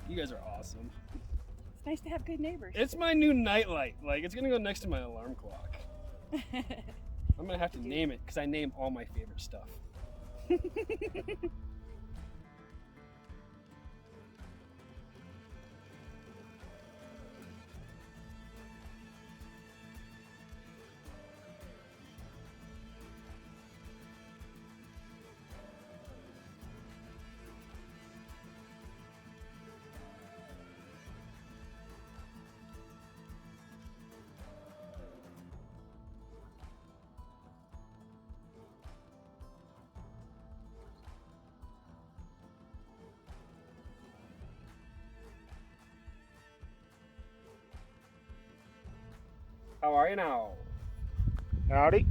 You guys are awesome. It's nice to have good neighbors. It's my new nightlight. Like, it's gonna go next to my alarm clock. I'm gonna have to name it because I name all my favorite stuff. How are you now? Howdy.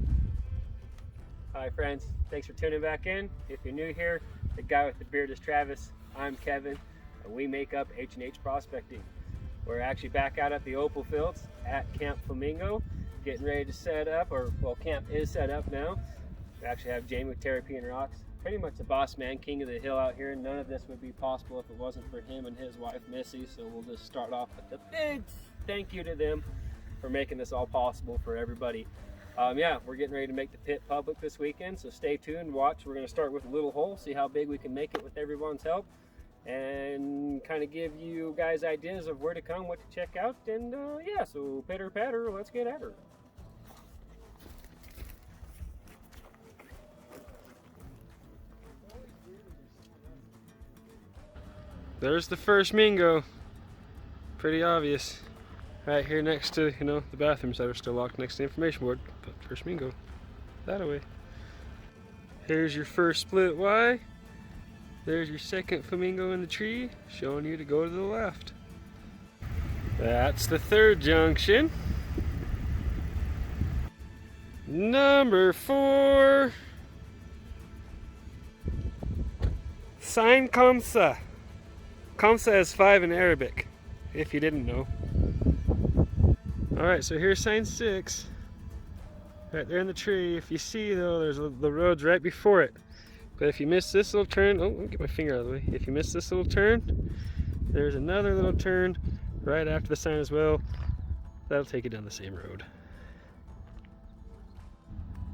Hi friends, thanks for tuning back in. If you're new here, the guy with the beard is Travis. I'm Kevin, and we make up H&H Prospecting. We're actually back out at the Opal fields at Camp Flamingo, getting ready to set up, or well, camp is set up now. We actually have Jamie with Terrapin Rocks, pretty much the boss man, king of the hill out here. None of this would be possible if it wasn't for him and his wife Missy, so we'll just start off with a big thank you to them for making this all possible for everybody. Yeah, we're getting ready to make the pit public this weekend, so stay tuned, watch. We're going to start with a little hole, see how big we can make it with everyone's help, and kind of give you guys ideas of where to come, what to check out, and yeah, so pitter patter, let's get at her. There's the first Mingo. Pretty obvious. Right here next to, the bathrooms that are still locked next to the information board. But first Mingo. That away. Here's your first split Y. There's your second flamingo in the tree, showing you to go to the left. That's the third junction. Number 4. Sign Kamsa. Kamsa is 5 in Arabic, if you didn't know. Alright, so here's sign 6. Right there in the tree. If you see though, there's the road's right before it. But if you miss this little turn, let me get my finger out of the way. If you miss this little turn, there's another little turn right after the sign as well. That'll take you down the same road.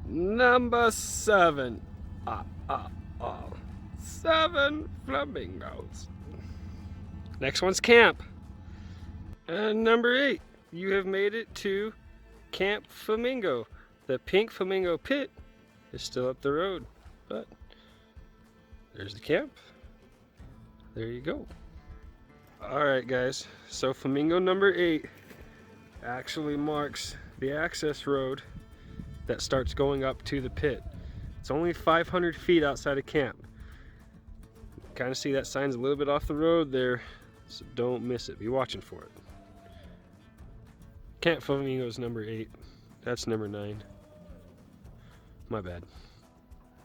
Number 7. 7 flamingos. Next one's camp. And number 8. You have made it to Camp Flamingo. The pink flamingo pit is still up the road, but there's the camp. There you go. Alright guys, so flamingo number 8 actually marks the access road that starts going up to the pit. It's only 500 feet outside of camp. Kind of see that sign's a little bit off the road there, so don't miss it. Be watching for it. Camp Flamingo's number 8. That's number 9. My bad.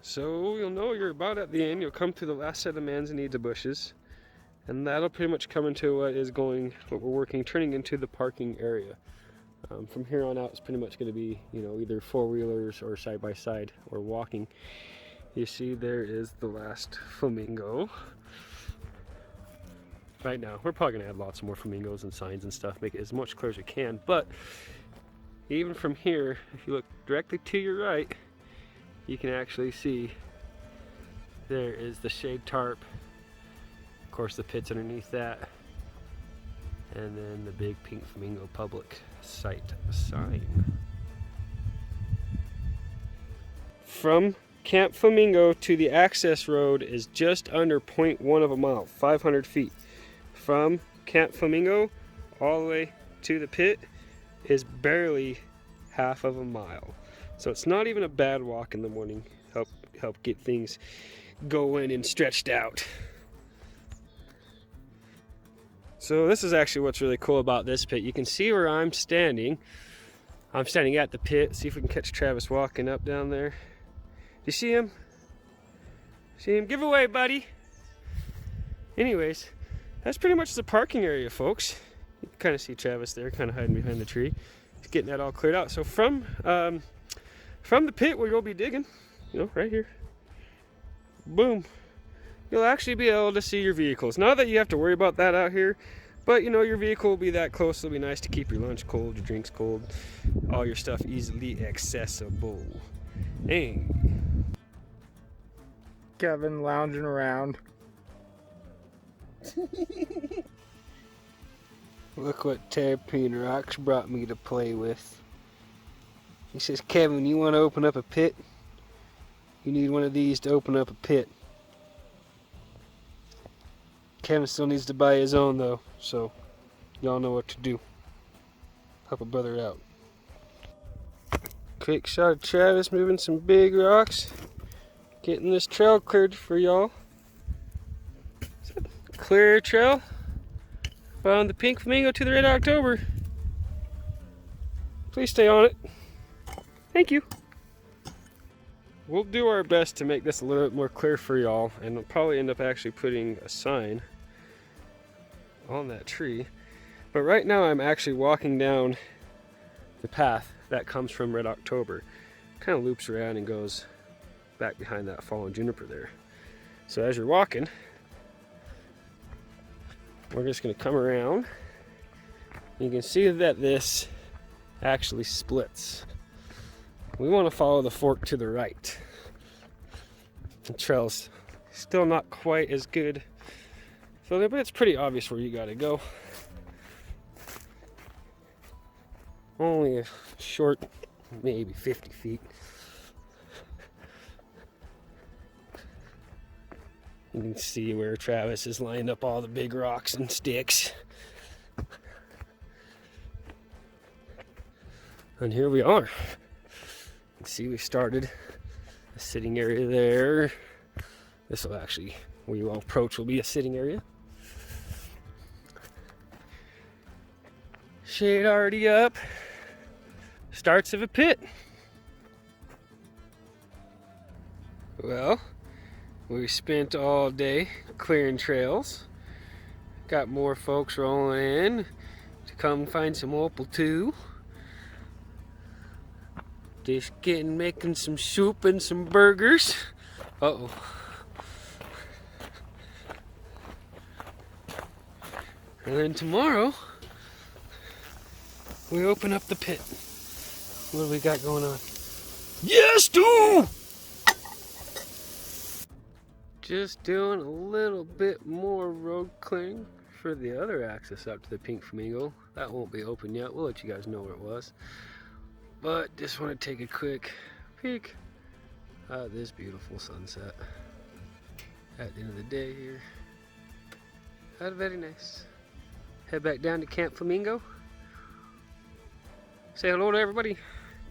So you'll know you're about at the end. You'll come to the last set of manzanita bushes, and that'll pretty much come into what we're turning into the parking area. From here on out, it's pretty much going to be, either four-wheelers or side-by-side or walking. You see there is the last flamingo. Right now, we're probably going to add lots more flamingos and signs and stuff, make it as much clear as we can, but even from here, if you look directly to your right, you can actually see there is the shade tarp. Of course, the pit's underneath that, and then the big pink flamingo public site sign. From Camp Flamingo to the access road is just under 0.1 of a mile, 500 feet. From Camp Flamingo all the way to the pit is barely half of a mile. So it's not even a bad walk in the morning. Help get things going and stretched out. So this is actually what's really cool about this pit. You can see where I'm standing. I'm standing at the pit. See if we can catch Travis walking up down there. Do you see him? See him? Give away, buddy. Anyways, that's pretty much the parking area, folks. You can kind of see Travis there, kind of hiding behind the tree. He's getting that all cleared out. So from the pit where you'll be digging, right here, boom, you'll actually be able to see your vehicles. Not that you have to worry about that out here, but you know, your vehicle will be that close. It'll be nice to keep your lunch cold, your drinks cold, all your stuff easily accessible. Hey. Kevin lounging around. Look what Terrapin Rocks brought me to play with. He says, Kevin, you want to open up a pit? You need one of these to open up a pit. Kevin still needs to buy his own though, so y'all know what to do. Help a brother out. Quick shot of Travis moving some big rocks. Getting this trail cleared for y'all. Clear trail. Found the pink flamingo to the red October. Please stay on it. Thank you. We'll do our best to make this a little bit more clear for y'all, and we'll probably end up actually putting a sign on that tree. But right now I'm actually walking down the path that comes from Red October. Kind of loops around and goes back behind that fallen juniper there. So as you're walking, we're just going to come around. You can see that this actually splits. We want to follow the fork to the right. The trail's still not quite as good, so but it's pretty obvious where you got to go. Only a short, maybe 50 feet. You can see where Travis has lined up all the big rocks and sticks. And here we are. You can see we started a sitting area there. This will actually, where you all approach, will be a sitting area. Shade already up. Starts of a pit. Well, we spent all day clearing trails. Got more folks rolling in to come find some opal too. Just making some soup and some burgers. Uh-oh. And then tomorrow, we open up the pit. What do we got going on? Yes, dude! Just doing a little bit more road clearing for the other access up to the Pink Flamingo. That won't be open yet. We'll let you guys know where it was. But just want to take a quick peek at this beautiful sunset at the end of the day here. That's very nice. Head back down to Camp Flamingo. Say hello to everybody.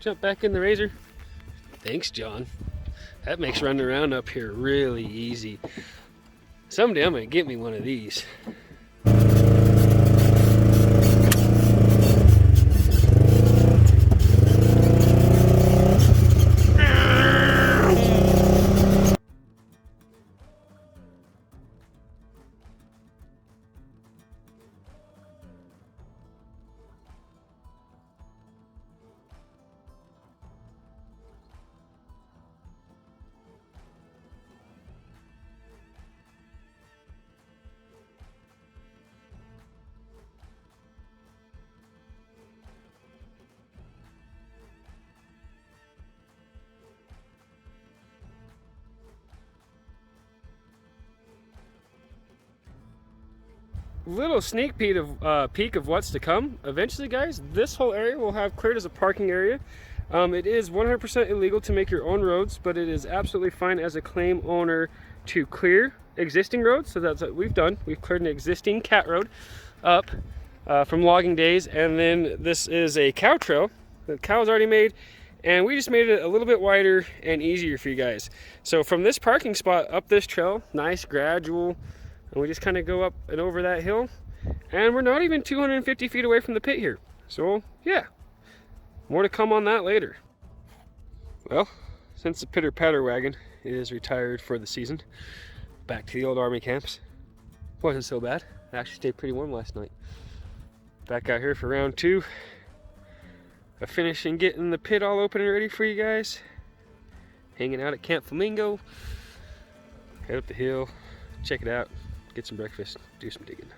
Jump back in the Razor. Thanks, John. That makes running around up here really easy. Someday I'm gonna get me one of these. Little sneak peek of what's to come. Eventually, guys, this whole area will have cleared as a parking area. It is 100% illegal to make your own roads, but it is absolutely fine as a claim owner to clear existing roads. So that's what we've done. We've cleared an existing cat road up from logging days, and then this is a cow trail. The cow's already made, and we just made it a little bit wider and easier for you guys. So from this parking spot up this trail, nice gradual. And we just kind of go up and over that hill, and we're not even 250 feet away from the pit here. So yeah, more to come on that later. Well, since the pitter patter wagon is retired for the season, back to the old army camps. Wasn't so bad. I actually stayed pretty warm last night. Back out here for round 2 of finishing getting the pit all open and ready for you guys. Hanging out at Camp Flamingo. Head up the hill. check it out, get some breakfast, do some digging.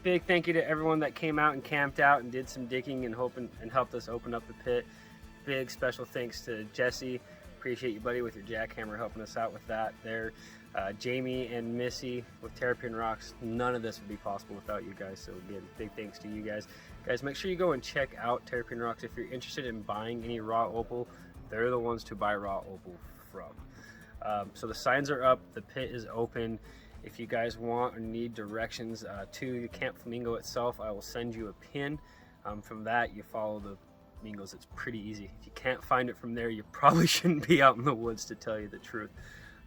Big thank you to everyone that came out and camped out and did some digging and helped us open up the pit. Big special thanks to Jesse. Appreciate you, buddy, with your jackhammer helping us out with that there. Jamie and Missy with Terrapin Rocks. None of this would be possible without you guys. So again, big thanks to you guys. Guys, make sure you go and check out Terrapin Rocks if you're interested in buying any raw opal. They're the ones to buy raw opal from. So the signs are up. The pit is open. If you guys want or need directions to Camp Flamingo itself, I will send you a pin. From that, you follow the Mingos. It's pretty easy. If you can't find it from there, you probably shouldn't be out in the woods, to tell you the truth.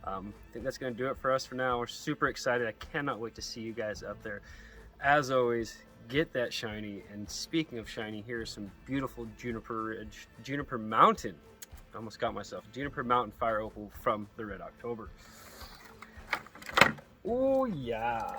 I think that's going to do it for us for now. We're super excited. I cannot wait to see you guys up there. As always, get that shiny. And speaking of shiny, here is some beautiful Juniper Mountain. I almost got myself. Juniper Mountain Fire Opal from the Red October. Oh yeah.